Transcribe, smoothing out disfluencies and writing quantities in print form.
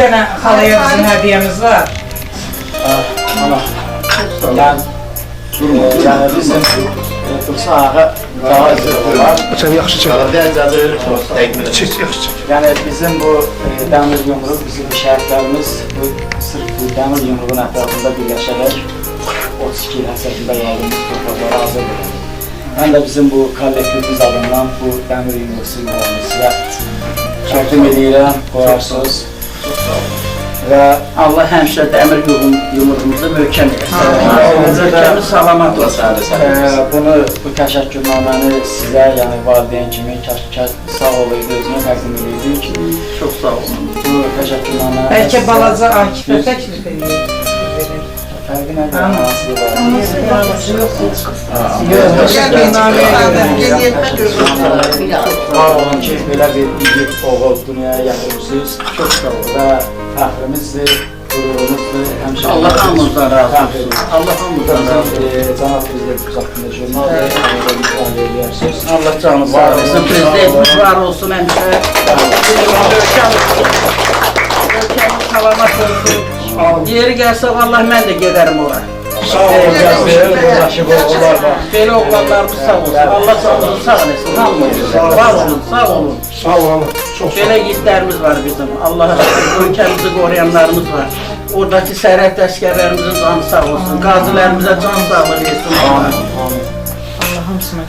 dənə xalaya bizim hədiyəmiz var. Yəni bizim bu sağı daha zırhı var. Sen yaxşı çek. Çek, yaxşı çek. Yəni bizim bu dəmir yumruq, bizim şəhidlərimiz bu sırf bu dəmir yumruğun ətrafında birləşərək 32 il həsətində yardımcı torpaqlara hazır edir. Mən də bizim bu kollektivimiz adından bu dəmir yumruq simvolunu sizə təqdim edirəm, qoyarsınız. Və Allah həmişə dəmir yumruğumuzu möhkəm etsin. Möhkəmi salamat olsun. Bunu, bu təşəkkürnaməni sizə, yəni valideyn kimi sağ olaydı, özünə təqdim edirdik. Çox sağ olun. Bu təşəkkürnaməni... Bəlkə balaca Akifə təklif edir. Fərqi nədir? Anası var. Var olun ki, belə bir igid oğul dünyaya gətirmişsiniz. Çox sağ olun. Və fəxrimizdir, qürurumuzdur. Həmişə Allah hamımızdan razı olsun. Allah hamımızdan razı olsun. Cənab Prezident haqqında jurnaldır. Allah canı sağ olsun. Prezidentimiz var olsun həmişə. Ölkəmiz salamat olsun. Yeri gəlsə Allah mən də gedərim ora. Sağ olun, buradakı bu oğullar var. Belə oğlanlarımız sağ olsun. Allah canınızı sağ eləsin. Hamımız. Var olun, sağ olun. Sağ ol Allah. Çok sağ ol. Belə yiğitlərimiz var bizim. Allah ölkəmizi qoruyanlarımız var. Oradakı sərhəd əsgərlərimizin canı sağ olsun. Qazilərimizə can sağlığı versin. Amin. Allah hamısına